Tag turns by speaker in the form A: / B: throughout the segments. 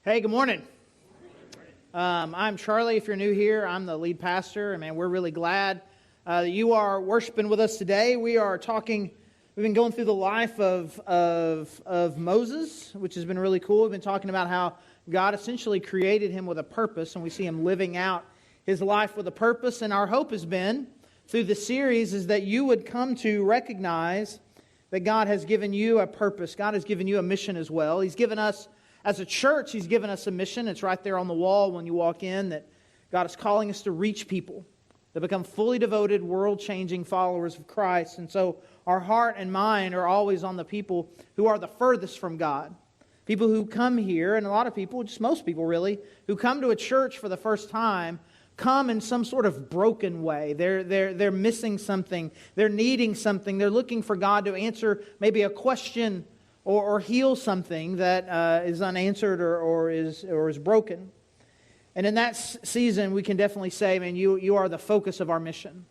A: Hey, good morning. I'm Charlie. If you're new here, I'm the lead pastor, and man, we're really glad that you are worshiping with us today. We've been going through the life of Moses, which has been really cool. We've been talking about how God essentially created him with a purpose, and we see him living out his life with a purpose. And our hope has been, through this series, is that you would come to recognize that God has given you a purpose. God has given you a mission as well. He's given us, as a church, He's given us a mission. It's right there on the wall when you walk in, that God is calling us to reach people, to become fully devoted, world-changing followers of Christ. And so our heart and mind are always on the people who are the furthest from God. People who come here, and a lot of people, just most people really, who come to a church for the first time, come in some sort of broken way. They're missing something. They're needing something. They're looking for God to answer maybe a question or heal something that is unanswered or is broken. And in that season, we can definitely say, man, you are the focus of our mission.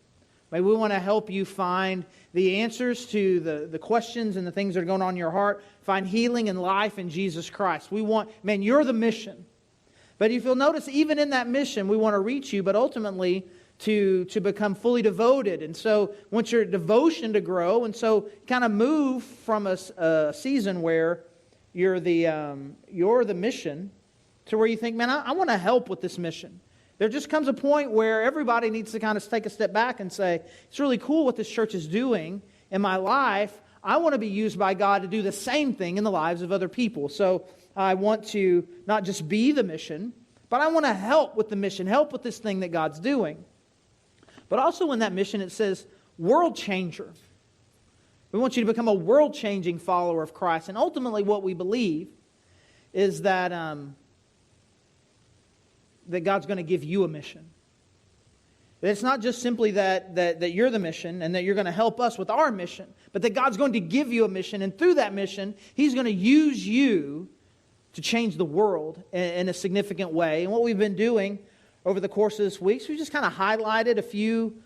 A: We want to help you find the answers to the questions and the things that are going on in your heart. Find healing and life in Jesus Christ. You're the mission. But if you'll notice, even in that mission, we want to reach you, but ultimately to become fully devoted. And so want your devotion to grow, and so kind of move from a season where you're the mission to where you think, man, I want to help with this mission. There just comes a point where everybody needs to kind of take a step back and say, it's really cool what this church is doing in my life. I want to be used by God to do the same thing in the lives of other people. So I want to not just be the mission, but I want to help with the mission, help with this thing that God's doing. But also in that mission it says, world changer. We want you to become a world-changing follower of Christ. And ultimately what we believe is that God's going to give you a mission. That it's not just simply that you're the mission and that you're going to help us with our mission, but that God's going to give you a mission, and through that mission, He's going to use you to change the world in a significant way. And what we've been doing over the course of this week, so we just kind of highlighted a few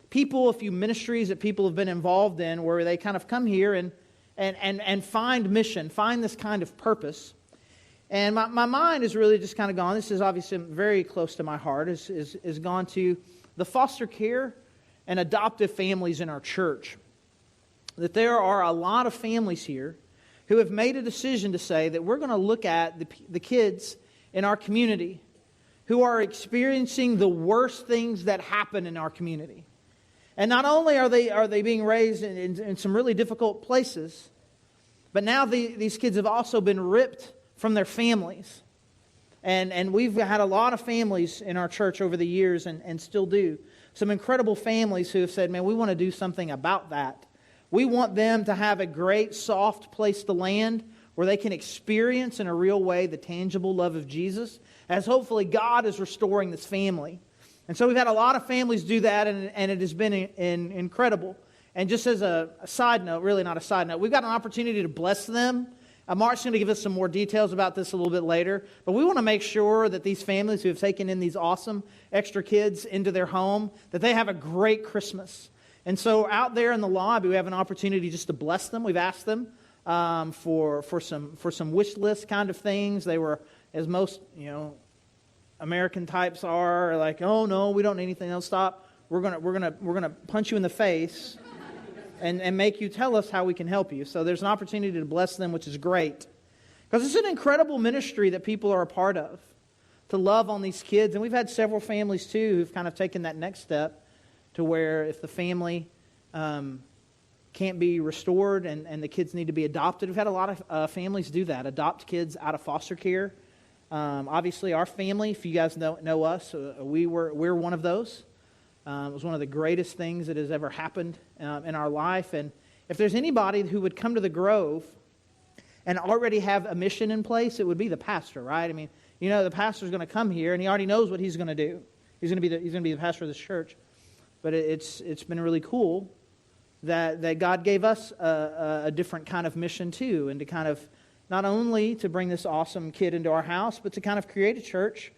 A: people, a few ministries that people have been involved in, where they kind of come here and find mission, find this kind of purpose. And my mind is really just kind of gone, this is obviously very close to my heart, is gone to the foster care and adoptive families in our church. That there are a lot of families here who have made a decision to say that we're going to look at the kids in our community who are experiencing the worst things that happen in our community. And not only are they being raised in some really difficult places, but now these kids have also been ripped from their families. And we've had a lot of families in our church over the years and still do. Some incredible families who have said, man, we want to do something about that. We want them to have a great, soft place to land where they can experience in a real way the tangible love of Jesus, as hopefully God is restoring this family. And so we've had a lot of families do that, and it has been incredible. And just as a side note, really not a side note, we've got an opportunity to bless them. Mark's going to give us some more details about this a little bit later. But we want to make sure that these families who have taken in these awesome extra kids into their home, that they have a great Christmas. And so out there in the lobby, we have an opportunity just to bless them. We've asked them for some wish list kind of things. They were, as most American types are, like, oh no, we don't need anything else. Stop. We're gonna punch you in the face and make you tell us how we can help you. So there's an opportunity to bless them, which is great, because it's an incredible ministry that people are a part of, to love on these kids. And we've had several families too who've kind of taken that next step to where if the family can't be restored and the kids need to be adopted. We've had a lot of families do that, adopt kids out of foster care. Obviously, our family, if you guys know us, we're one of those. It was one of the greatest things that has ever happened in our life. And if there's anybody who would come to the Grove and already have a mission in place, it would be the pastor, right? I mean, the pastor's going to come here and he already knows what he's going to do. He's going to be the pastor of this church. But it's been really cool that God gave us a different kind of mission too, and to kind of not only to bring this awesome kid into our house, but to kind of create a church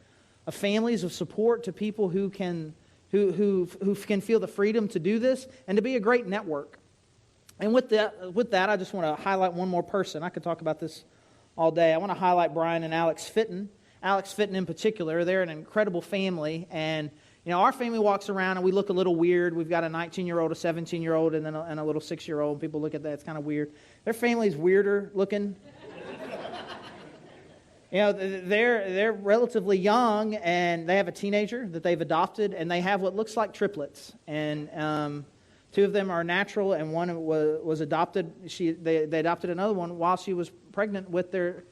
A: of families of support to people who can feel the freedom to do this, and to be a great network. And with that, I just want to highlight one more person. I could talk about this all day. I want to highlight Brian and Alex Fitton. Alex Fitton in particular, they're an incredible family. And, our family walks around and we look a little weird. We've got a 19-year-old, a 17-year-old, and then a little 6-year-old. People look at that, it's kind of weird. Their family's weirder looking. They're relatively young, and they have a teenager that they've adopted, and they have what looks like triplets. And two of them are natural, and one was adopted. They adopted another one while she was pregnant with the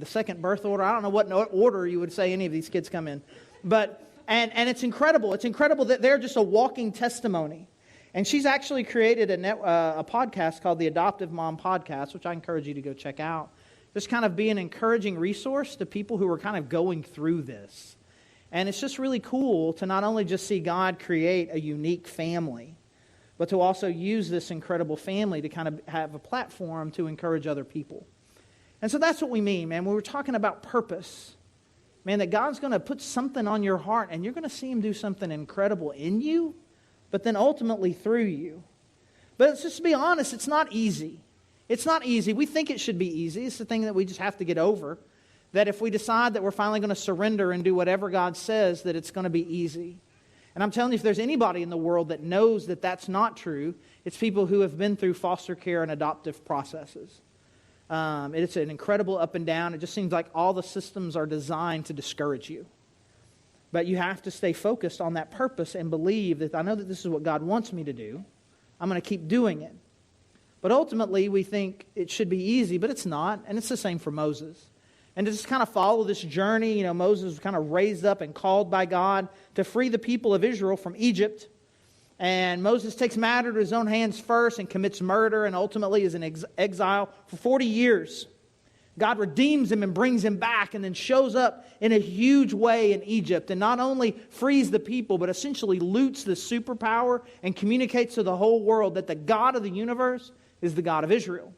A: second birth order. I don't know what order you would say any of these kids come in, but and it's incredible. It's incredible that they're just a walking testimony. And she's actually created a podcast called the Adoptive Mom Podcast, which I encourage you to go check out. Just kind of be an encouraging resource to people who are kind of going through this. And it's just really cool to not only just see God create a unique family, but to also use this incredible family to kind of have a platform to encourage other people. And so that's what we mean, man. When we're talking about purpose, man, that God's going to put something on your heart and you're going to see Him do something incredible in you, but then ultimately through you. But let's just be honest, it's not easy. It's not easy. We think it should be easy. It's the thing that we just have to get over. That if we decide that we're finally going to surrender and do whatever God says, that it's going to be easy. And I'm telling you, if there's anybody in the world that knows that that's not true, it's people who have been through foster care and adoptive processes. It's an incredible up and down. It just seems like all the systems are designed to discourage you. But you have to stay focused on that purpose and believe that I know that this is what God wants me to do. I'm going to keep doing it. But ultimately, we think it should be easy, but it's not. And it's the same for Moses. And to just kind of follow this journey, Moses was kind of raised up and called by God to free the people of Israel from Egypt. And Moses takes matter to his own hands first and commits murder and ultimately is in exile for 40 years. God redeems him and brings him back and then shows up in a huge way in Egypt and not only frees the people, but essentially loots the superpower and communicates to the whole world that the God of the universe is the God of Israel.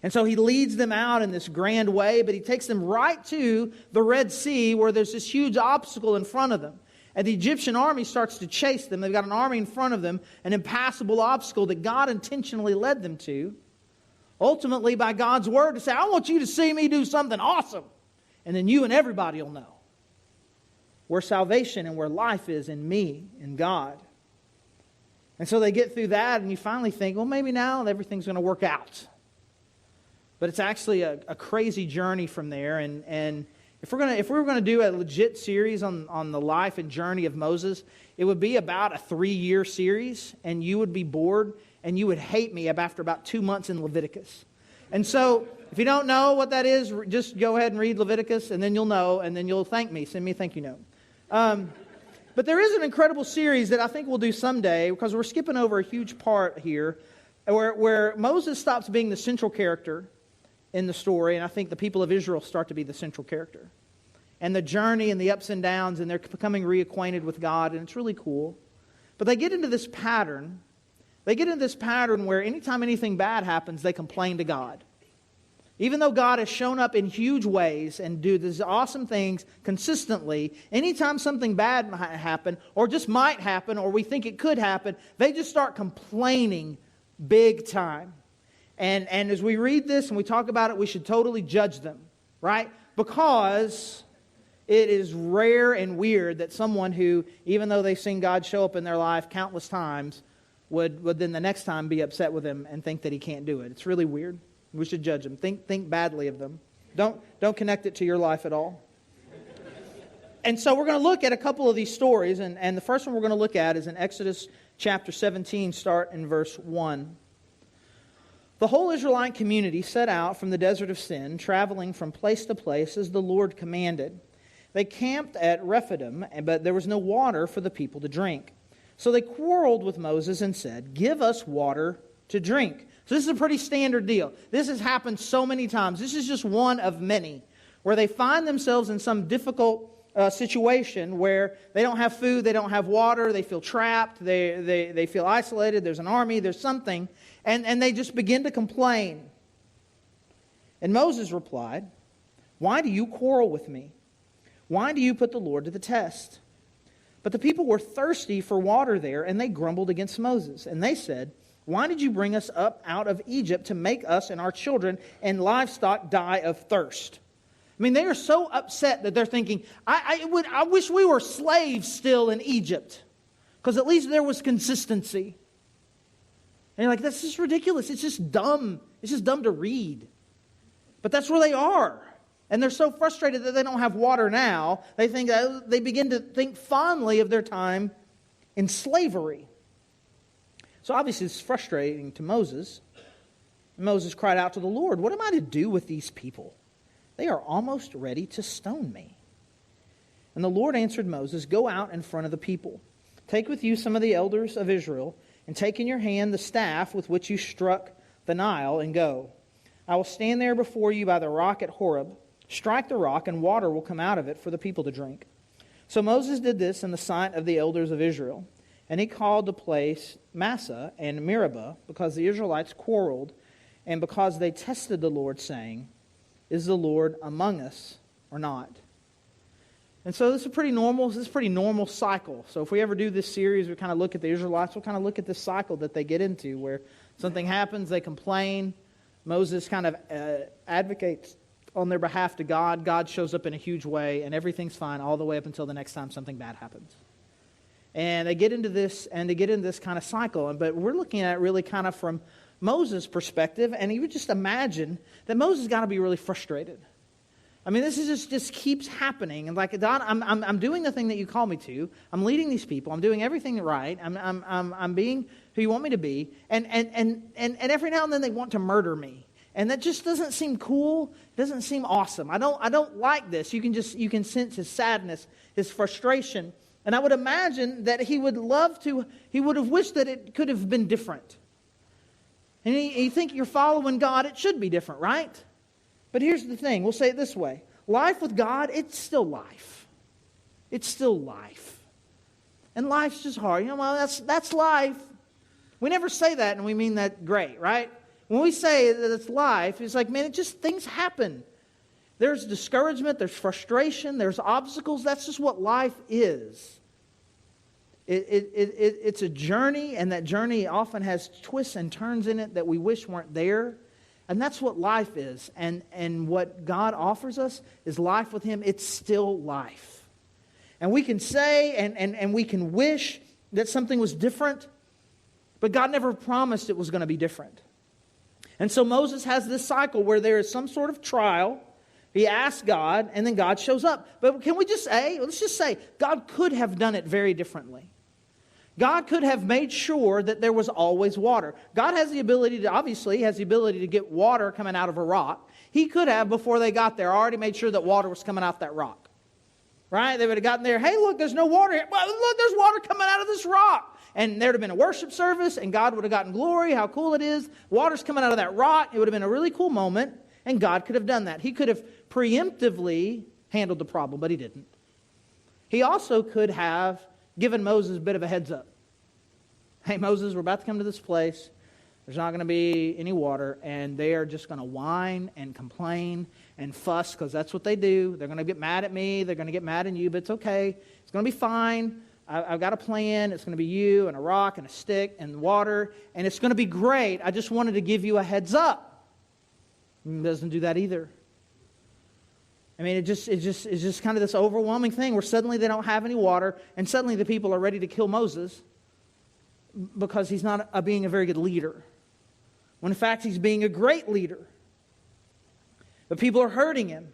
A: And so he leads them out in this grand way, but he takes them right to the Red Sea where there's this huge obstacle in front of them. And the Egyptian army starts to chase them. They've got an army in front of them, an impassable obstacle that God intentionally led them to. Ultimately, by God's word, to say, I want you to see me do something awesome. And then you and everybody will know where salvation and where life is in me, in God. And so they get through that, and you finally think, well, maybe now everything's going to work out. But it's actually a crazy journey from there. And if we were going to do a legit series on the life and journey of Moses, it would be about a 3-year series, and you would be bored, and you would hate me after about 2 months in Leviticus. And so, if you don't know what that is, just go ahead and read Leviticus, and then you'll know, and then you'll thank me. Send me a thank you note. But there is an incredible series that I think we'll do someday, because we're skipping over a huge part here, where Moses stops being the central character in the story, and I think the people of Israel start to be the central character. And the journey and the ups and downs, and they're becoming reacquainted with God, and it's really cool. But they get into this pattern. They get into this pattern where anytime anything bad happens, they complain to God. Even though God has shown up in huge ways and do these awesome things consistently, anytime something bad might happen, or just might happen, or we think it could happen, they just start complaining big time. And as we read this and we talk about it, we should totally judge them, right? Because it is rare and weird that someone who, even though they've seen God show up in their life countless times, would then the next time be upset with him and think that he can't do it. It's really weird. We should judge them. Think badly of them. Don't connect it to your life at all. And so we're going to look at a couple of these stories, and the first one we're going to look at is in Exodus chapter 17, start in verse 1. The whole Israelite community set out from the desert of Sin, traveling from place to place as the Lord commanded. They camped at Rephidim, but there was no water for the people to drink. So they quarreled with Moses and said, "Give us water to drink." So this is a pretty standard deal. This has happened so many times. This is just one of many where they find themselves in some difficult situation where they don't have food, they don't have water, they feel trapped, they feel isolated, there's an army, there's something, and they just begin to complain. And Moses replied, "Why do you quarrel with me? Why do you put the Lord to the test?" But the people were thirsty for water there, and they grumbled against Moses. And they said, Why did you bring us up out of Egypt to make us and our children and livestock die of thirst? I mean, they are so upset that they're thinking, I wish we were slaves still in Egypt, because at least there was consistency. And you're like, that's just ridiculous. It's just dumb. It's just dumb to read. But that's where they are. And they're so frustrated that they don't have water now. They begin to think fondly of their time in slavery. So obviously it's frustrating to Moses. Moses cried out to the Lord, what am I to do with these people? They are almost ready to stone me. And the Lord answered Moses, go out in front of the people. Take with you some of the elders of Israel, and take in your hand the staff with which you struck the Nile, and go. I will stand there before you by the rock at Horeb. Strike the rock, and water will come out of it for the people to drink. So Moses did this in the sight of the elders of Israel. And he called the place Massah and Meribah, because the Israelites quarreled, and because they tested the Lord, saying, is the Lord among us or not? And so this is a pretty normal cycle. So if we ever do this series, we kind of look at the Israelites, we'll kind of look at this cycle that they get into, where something happens, they complain, Moses kind of advocates on their behalf to God. God shows up in a huge way, and everything's fine all the way up until the next time something bad happens. And they get into this kind of cycle. But we're looking at it really kind of from Moses' perspective, and you would just imagine that Moses got to be really frustrated. I mean, this is just keeps happening, and like, God, I'm doing the thing that you call me to. I'm leading these people. I'm doing everything right. I'm being who you want me to be, and every now and then they want to murder me. And that just doesn't seem cool. It doesn't seem awesome. I don't like this. You can sense his sadness, his frustration. And I would imagine that he would have wished that it could have been different. And you think you're following God, it should be different, right? But here's the thing. We'll say it this way. Life with God, it's still life. It's still life. And life's just hard. Well, that's life. We never say that and we mean that great, right? When we say that it's life, it's like, man, things happen. There's discouragement, there's frustration, there's obstacles. That's just what life is. It's a journey, and that journey often has twists and turns in it that we wish weren't there. And that's what life is. And what God offers us is life with Him. It's still life. And we can say and we can wish that something was different, but God never promised it was going to be different. And so Moses has this cycle where there is some sort of trial. He asks God, and then God shows up. But can we just say, let's just say, God could have done it very differently. God could have made sure that there was always water. God has the ability to get water coming out of a rock. He could have, before they got there, already made sure that water was coming out that rock. Right? They would have gotten there, hey, look, there's no water here. Well, look, there's water coming out of this rock. And there would have been a worship service, and God would have gotten glory, how cool it is. Water's coming out of that rock. It would have been a really cool moment, and God could have done that. He could have preemptively handled the problem, but He didn't. He also could have given Moses a bit of a heads up. Hey, Moses, we're about to come to this place. There's not going to be any water, and they are just going to whine and complain and fuss, because that's what they do. They're going to get mad at me. They're going to get mad at you, but it's okay. It's going to be fine. I've got a plan. It's going to be you and a rock and a stick and water, and it's going to be great. I just wanted to give you a heads up. It doesn't do that either. I mean, it's just kind of this overwhelming thing where suddenly they don't have any water, and suddenly the people are ready to kill Moses because he's not being a very good leader. When in fact he's being a great leader. But people are hurting him.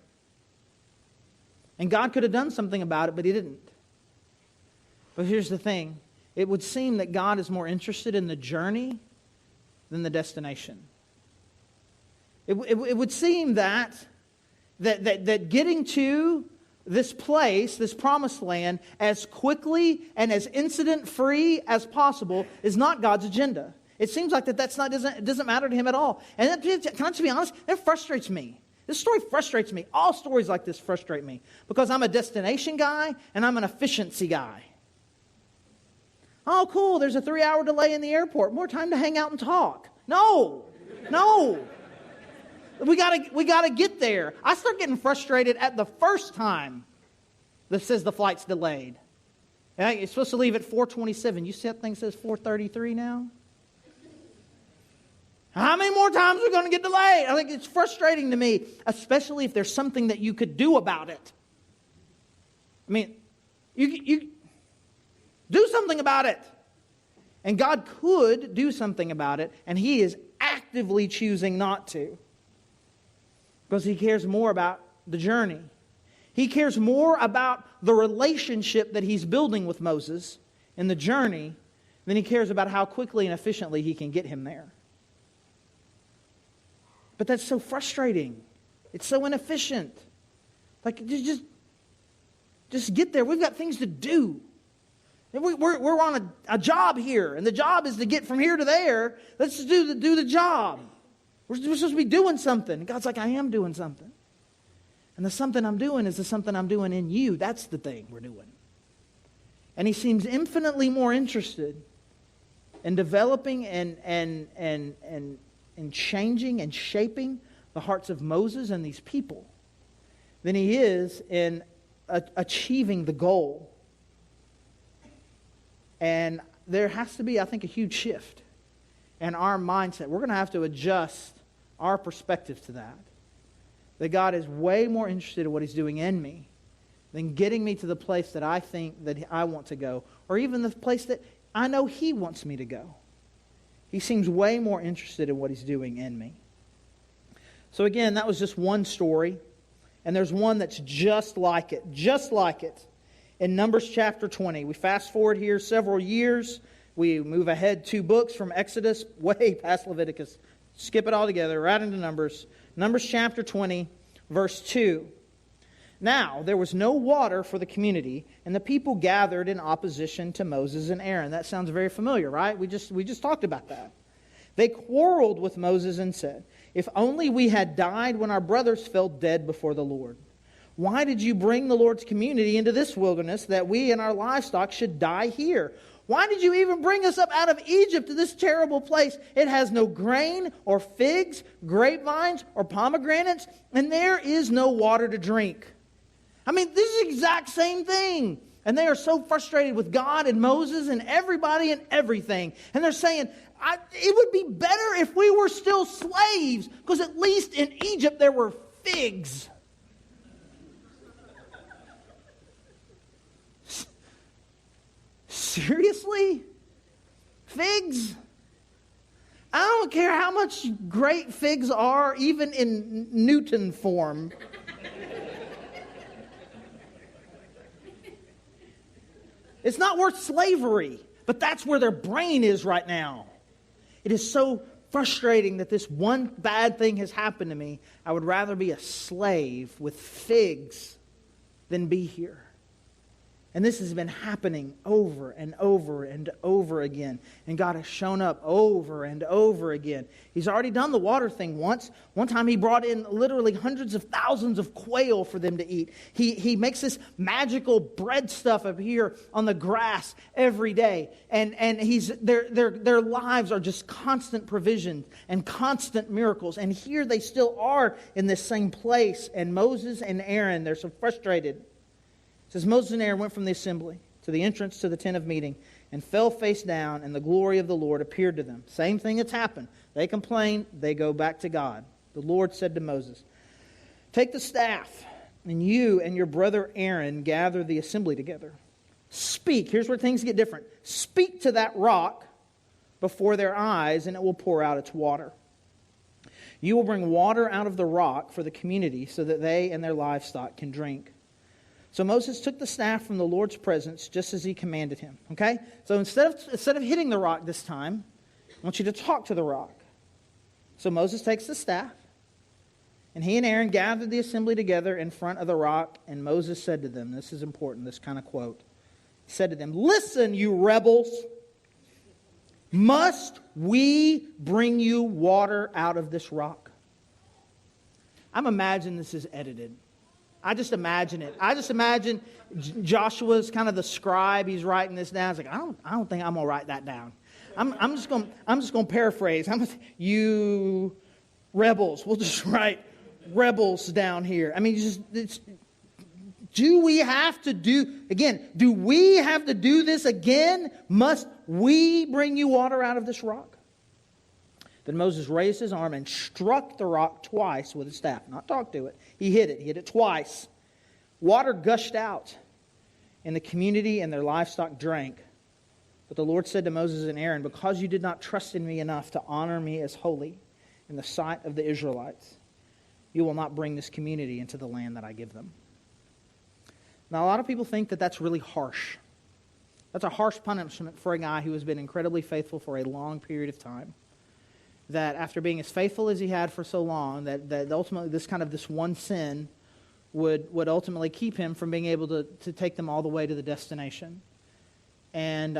A: And God could have done something about it, but He didn't. But here's the thing. It would seem that God is more interested in the journey than the destination. It would seem that getting to this place, this promised land, as quickly and as incident-free as possible is not God's agenda. It seems like it doesn't matter to Him at all. And can I just be honest? It frustrates me. This story frustrates me. All stories like this frustrate me because I'm a destination guy and I'm an efficiency guy. Oh, cool, there's a 3-hour delay in the airport. More time to hang out and talk. No. We gotta get there. I start getting frustrated at the first time that says the flight's delayed. Yeah, you're supposed to leave at 4:27. You see that thing says 4:33 now? How many more times are we going to get delayed? I think it's frustrating to me, especially if there's something that you could do about it. I mean, you do something about it. And God could do something about it, and He is actively choosing not to. Because He cares more about the journey. He cares more about the relationship that He's building with Moses in the journey than He cares about how quickly and efficiently He can get him there. But that's so frustrating. It's so inefficient. Like, just get there. We've got things to do. We're on a job here, and the job is to get from here to there. Let's just do the job. We're supposed to be doing something. And God's like, I am doing something. And the something I'm doing is the something I'm doing in you. That's the thing we're doing. And He seems infinitely more interested in developing and changing and shaping the hearts of Moses and these people than He is in achieving the goal. And there has to be, I think, a huge shift in our mindset. We're going to have to adjust our perspective to that. That God is way more interested in what He's doing in me than getting me to the place that I think that I want to go, or even the place that I know He wants me to go. He seems way more interested in what He's doing in me. So again, that was just one story. And there's one that's just like it. Just like it. In Numbers chapter 20. We fast forward here several years. We move ahead 2 books from Exodus way past Leviticus. Skip it all together, right into Numbers. Numbers chapter 20, verse 2. Now, there was no water for the community, and the people gathered in opposition to Moses and Aaron. That sounds very familiar, right? We just talked about that. They quarreled with Moses and said, if only we had died when our brothers fell dead before the Lord. Why did you bring the Lord's community into this wilderness that we and our livestock should die here? Why did you even bring us up out of Egypt to this terrible place? It has no grain or figs, grapevines or pomegranates, and there is no water to drink. I mean, this is the exact same thing. And they are so frustrated with God and Moses and everybody and everything. And they're saying, it would be better if we were still slaves, because at least in Egypt there were figs. Seriously? Figs? I don't care how much great figs are, even in Newton form. It's not worth slavery, but that's where their brain is right now. It is so frustrating that this one bad thing has happened to me. I would rather be a slave with figs than be here. And this has been happening over and over and over again. And God has shown up over and over again. He's already done the water thing once. One time He brought in literally hundreds of thousands of quail for them to eat. He makes this magical bread stuff up here on the grass every day. And their lives are just constant provision and constant miracles. And here they still are in this same place. And Moses and Aaron, they're so frustrated. It says, Moses and Aaron went from the assembly to the entrance to the tent of meeting and fell face down, and the glory of the Lord appeared to them. Same thing that's happened. They complain, they go back to God. The Lord said to Moses, take the staff, and you and your brother Aaron gather the assembly together. Speak. Here's where things get different. Speak to that rock before their eyes, and it will pour out its water. You will bring water out of the rock for the community so that they and their livestock can drink. So Moses took the staff from the Lord's presence just as He commanded him. Okay? So instead of hitting the rock this time, I want you to talk to the rock. So Moses takes the staff, and he and Aaron gathered the assembly together in front of the rock, and Moses said to them, this is important, this kind of quote. He said to them, listen, you rebels, must we bring you water out of this rock? I'm imagining this is edited. I just imagine it. I just imagine Joshua's kind of the scribe. He's writing this down. He's like, I don't think I'm gonna write that down. I'm just gonna paraphrase. You rebels. We'll just write rebels down here. I mean, do we have to do this again? Must we bring you water out of this rock? Then Moses raised his arm and struck the rock twice with his staff. Not talked to it. He hit it. He hit it twice. Water gushed out, and the community and their livestock drank. But the Lord said to Moses and Aaron, because you did not trust in me enough to honor me as holy in the sight of the Israelites, you will not bring this community into the land that I give them. Now, a lot of people think that that's really harsh. That's a harsh punishment for a guy who has been incredibly faithful for a long period of time. That after being as faithful as he had for so long, that ultimately this one sin would ultimately keep him from being able to take them all the way to the destination. And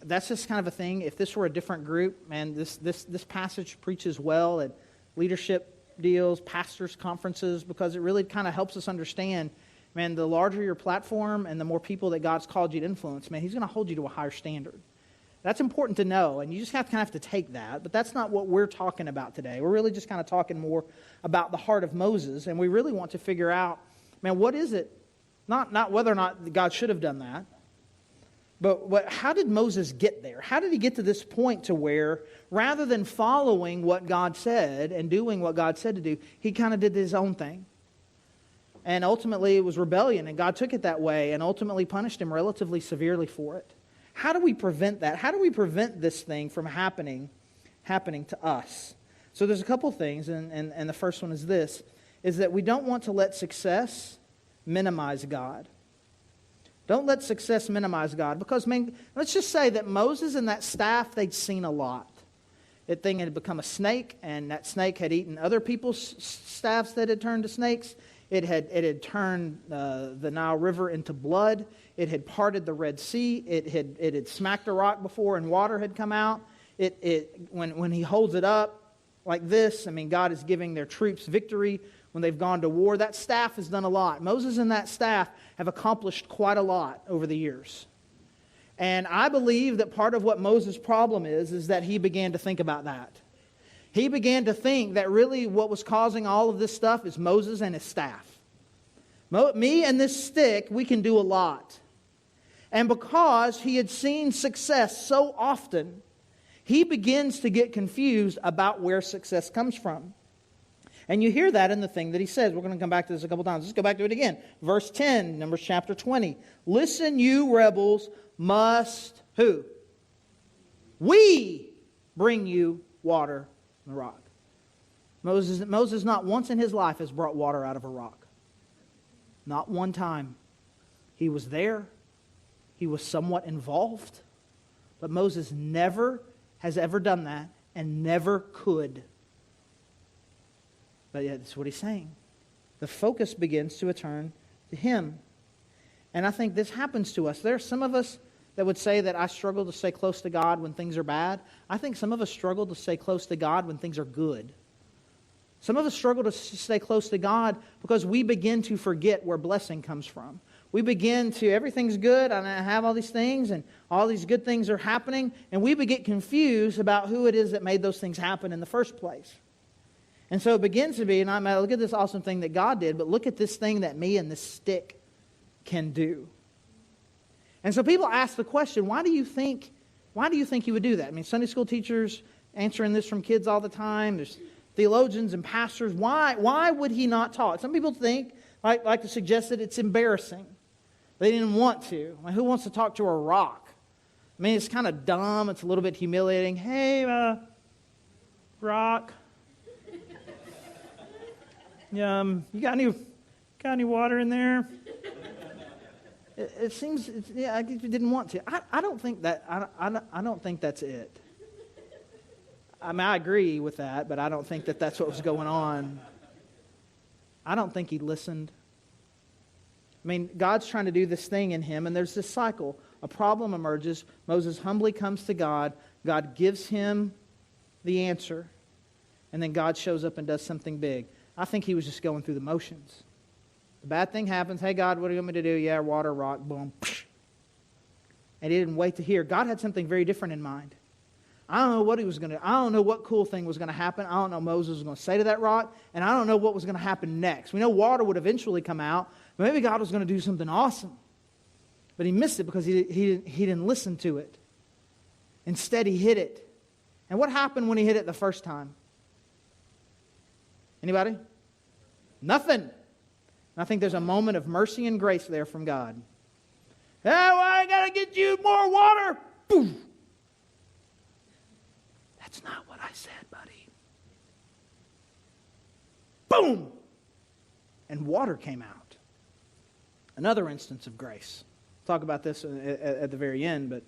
A: that's just kind of a thing. If this were a different group, man, this passage preaches well at leadership deals, pastors' conferences, because it really kind of helps us understand, man, the larger your platform and the more people that God's called you to influence, man, He's going to hold you to a higher standard. That's important to know, and you just kind of have to take that. But that's not what we're talking about today. We're really just kind of talking more about the heart of Moses, and we really want to figure out, man, what is it? Not whether or not God should have done that, but how did Moses get there? How did he get to this point to where, rather than following what God said and doing what God said to do, he kind of did his own thing? And ultimately it was rebellion, and God took it that way and ultimately punished him relatively severely for it. How do we prevent that? How do we prevent this thing from happening to us? So there's a couple things, and the first one is this, is that we don't want to let success minimize God. Don't let success minimize God. Because, man, let's just say that Moses and that staff, they'd seen a lot. That thing had become a snake, and that snake had eaten other people's staffs that had turned to snakes. It had turned the Nile River into blood. It had parted the Red Sea. It had smacked a rock before, and water had come out. When he holds it up like this, I mean, God is giving their troops victory when they've gone to war. That staff has done a lot. Moses and that staff have accomplished quite a lot over the years. And I believe that part of what Moses' problem is that he began to think about that. He began to think that really what was causing all of this stuff is Moses and his staff. Me and this stick, we can do a lot. And because he had seen success so often, he begins to get confused about where success comes from. And you hear that in the thing that he says. We're going to come back to this a couple times. Let's go back to it again. Verse 10, Numbers chapter 20. Listen, you rebels, must who? We bring you water from the rock. Moses not once in his life has brought water out of a rock. Not one time. He was there. He was somewhat involved. But Moses never has ever done that and never could. But yeah, that's what he's saying. The focus begins to return to him. And I think this happens to us. There are some of us that would say that I struggle to stay close to God when things are bad. I think some of us struggle to stay close to God when things are good. Some of us struggle to stay close to God because we begin to forget where blessing comes from. We begin to, everything's good, and I have all these things, and all these good things are happening, and we get confused about who it is that made those things happen in the first place. And so it begins to be, and I look at this awesome thing that God did, but look at this thing that me and this stick can do. And so people ask the question, why do you think you would do that? I mean, Sunday school teachers answering this from kids all the time. There's theologians and pastors. Why would he not talk? Some people think, like to suggest that it's embarrassing. They didn't want to. Like, who wants to talk to a rock? I mean, it's kind of dumb. It's a little bit humiliating. Hey, rock. You got any water in there? It seems, I didn't want to. I don't think that. I don't think that's it. I mean, I agree with that, but I don't think that that's what was going on. I don't think he listened. I mean, God's trying to do this thing in him, and there's this cycle. A problem emerges. Moses humbly comes to God. God gives him the answer, and then God shows up and does something big. I think he was just going through the motions. The bad thing happens. Hey, God, what do you want me to do? Yeah, water, rock, boom. And he didn't wait to hear. God had something very different in mind. I don't know what he was going to do. I don't know what cool thing was going to happen. I don't know what Moses was going to say to that rock. And I don't know what was going to happen next. We know water would eventually come out. But maybe God was going to do something awesome. But he missed it because he didn't listen to it. Instead, he hid it. And what happened when he hit it the first time? Anybody? Nothing. And I think there's a moment of mercy and grace there from God. Hey, well, I got to get you more water. Boom. That's not what I said, buddy. Boom. And water came out. Another instance of grace. We'll talk about this at the very end, but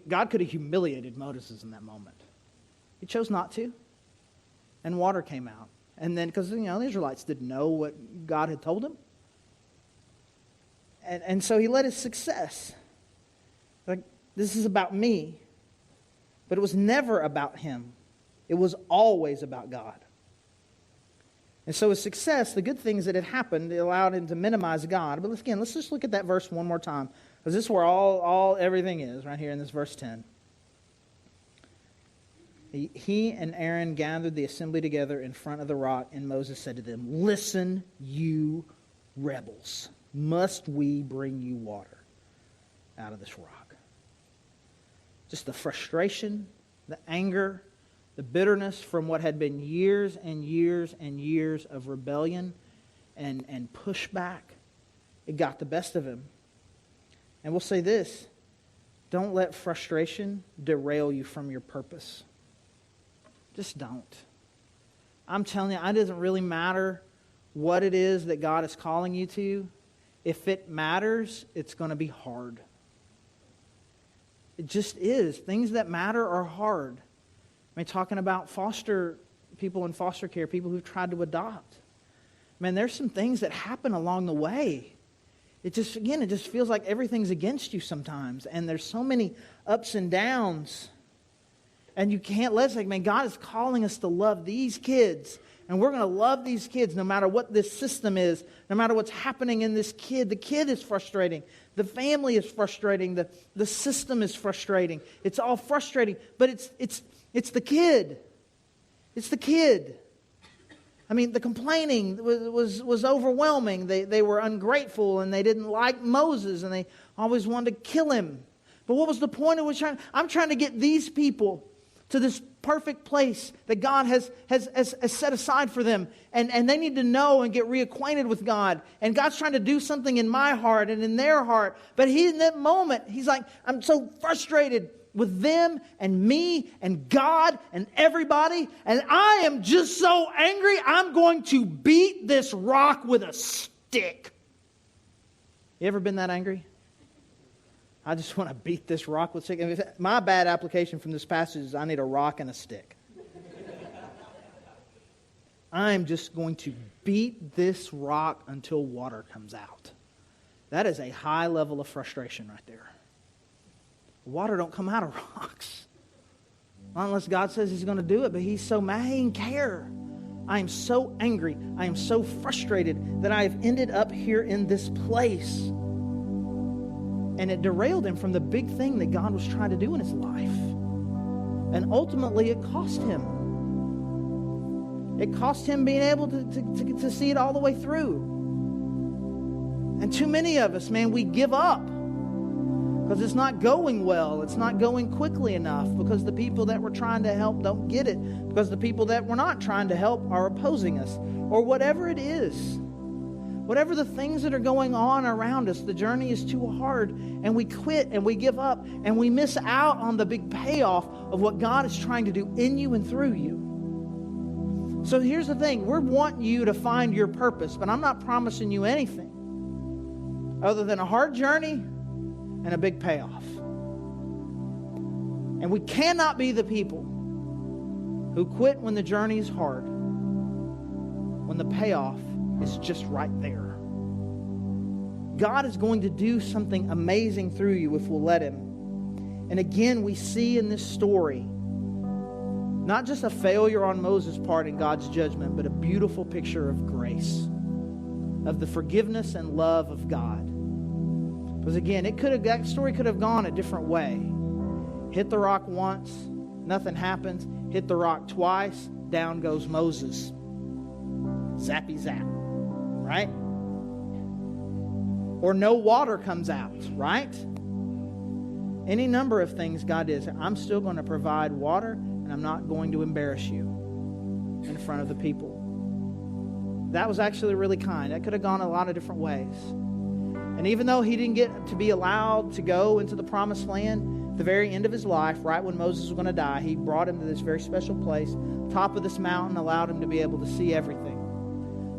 A: God could have humiliated Moses in that moment. He chose not to. And water came out. And then, because, the Israelites didn't know what God had told them. And so he let his success. Like, this is about me. But it was never about him. It was always about God. And so his success, the good things that had happened, it allowed him to minimize God. But let's just look at that verse one more time. Because this is where all everything is, right here in this verse 10. He and Aaron gathered the assembly together in front of the rock, and Moses said to them, "Listen, you rebels. Must we bring you water out of this rock?" Just the frustration, the anger, the bitterness from what had been years and years and years of rebellion and pushback. It got the best of him. And we'll say this: don't let frustration derail you from your purpose. Just don't. I'm telling you, it doesn't really matter what it is that God is calling you to. If it matters, it's going to be hard. It just is. Things that matter are hard. I mean, talking about people in foster care, people who've tried to adopt. Man, there's some things that happen along the way. It just feels like everything's against you sometimes. And there's so many ups and downs. And you can't let it, like, man, God is calling us to love these kids. And we're going to love these kids no matter what this system is, no matter what's happening in this kid. The kid is frustrating. The family is frustrating. The system is frustrating. It's all frustrating. But it's the kid. It's the kid. I mean, the complaining was overwhelming. They were ungrateful, and they didn't like Moses, and they always wanted to kill him. But what was the point of it? I'm trying to get these people to this perfect place that God has set aside for them. And they need to know and get reacquainted with God. And God's trying to do something in my heart and in their heart. But in that moment, he's like, I'm so frustrated with them and me and God and everybody. And I am just so angry, I'm going to beat this rock with a stick. You ever been that angry? I just want to beat this rock with a stick. My bad application from this passage is I need a rock and a stick. I'm just going to beat this rock until water comes out. That is a high level of frustration right there. Water don't come out of rocks. Not unless God says he's going to do it, but he's so mad, he didn't care. I am so angry. I am so frustrated that I have ended up here in this place. And it derailed him from the big thing that God was trying to do in his life. And ultimately it cost him. It cost him being able to see it all the way through. And too many of us, man, we give up. Because it's not going well. It's not going quickly enough. Because the people that we're trying to help don't get it. Because the people that we're not trying to help are opposing us. Or whatever it is. Whatever the things that are going on around us, the journey is too hard, and we quit and we give up, and we miss out on the big payoff of what God is trying to do in you and through you. So here's the thing. We want you to find your purpose, but I'm not promising you anything other than a hard journey and a big payoff. And we cannot be the people who quit when the journey is hard, when the payoff is just right there. God is going to do something amazing through you if we'll let him. And again, we see in this story not just a failure on Moses' part in God's judgment, but a beautiful picture of grace, of the forgiveness and love of God. Because again, that story could have gone a different way. Hit the rock once, nothing happens. Hit the rock twice, down goes Moses. Zappy zap. Right? Or no water comes out, right? Any number of things God did. I'm still going to provide water, and I'm not going to embarrass you in front of the people. That was actually really kind. That could have gone a lot of different ways. And even though he didn't get to be allowed to go into the promised land, at the very end of his life, right when Moses was going to die, he brought him to this very special place, top of this mountain, allowed him to be able to see everything,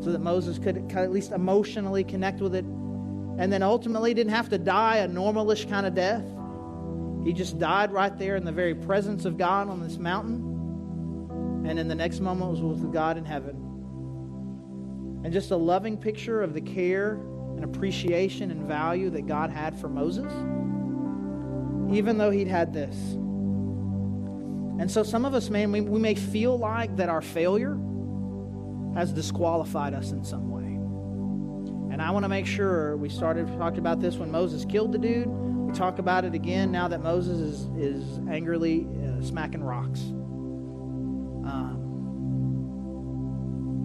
A: so that Moses could at least emotionally connect with it, and then ultimately didn't have to die a normalish kind of death. He just died right there in the very presence of God on this mountain, and in the next moment was with God in heaven. And just a loving picture of the care and appreciation and value that God had for Moses, even though he'd had this. And so some of us, man, we may feel like that our failure has disqualified us in some way. And I want to make sure we talked about this when Moses killed the dude. We talk about it again now that Moses is angrily smacking rocks.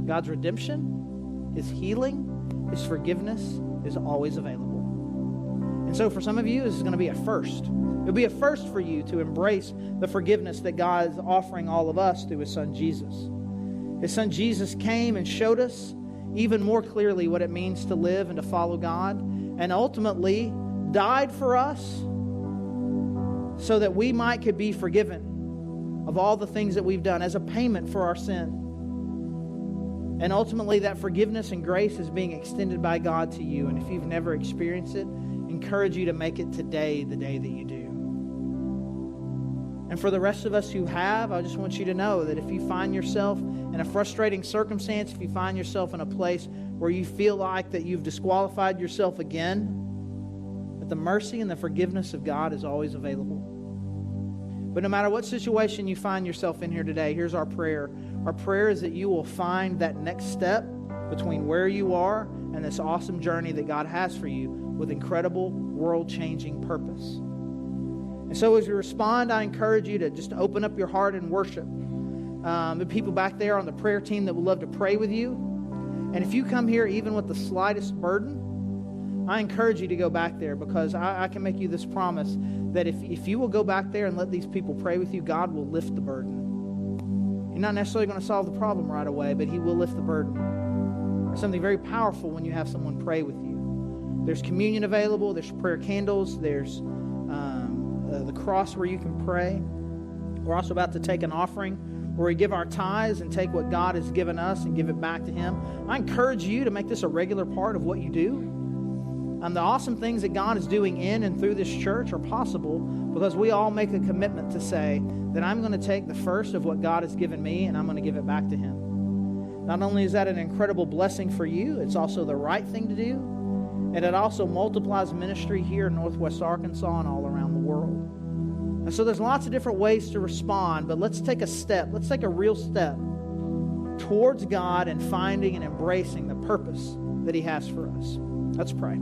A: God's redemption, His healing, His forgiveness is always available. And so for some of you, this is going to be a first. It'll be a first for you to embrace the forgiveness that God is offering all of us through His Son Jesus. His Son Jesus came and showed us even more clearly what it means to live and to follow God, and ultimately died for us so that we could be forgiven of all the things that we've done as a payment for our sin. And ultimately that forgiveness and grace is being extended by God to you. And if you've never experienced it, I encourage you to make it today the day that you do. And for the rest of us who have, I just want you to know that if you find yourself in a frustrating circumstance, if you find yourself in a place where you feel like that you've disqualified yourself again, that the mercy and the forgiveness of God is always available. But no matter what situation you find yourself in here today, here's our prayer. Our prayer is that you will find that next step between where you are and this awesome journey that God has for you with incredible world-changing purpose. And so as we respond, I encourage you to just open up your heart and worship. The people back there on the prayer team that would love to pray with you. And if you come here even with the slightest burden, I encourage you to go back there, because I can make you this promise that if you will go back there and let these people pray with you, God will lift the burden. You're not necessarily going to solve the problem right away, but He will lift the burden. There's something very powerful when you have someone pray with you. There's communion available. There's prayer candles. There's the cross where you can pray. We're also about to take an offering where we give our tithes and take what God has given us and give it back to Him. I encourage you to make this a regular part of what you do. The awesome things that God is doing in and through this church are possible because we all make a commitment to say that I'm going to take the first of what God has given me and I'm going to give it back to Him. Not only is that an incredible blessing for you, it's also the right thing to do, and it also multiplies ministry here in Northwest Arkansas and all around the world. And so there's lots of different ways to respond, but let's take a step. Let's take a real step towards God and finding and embracing the purpose that He has for us. Let's pray.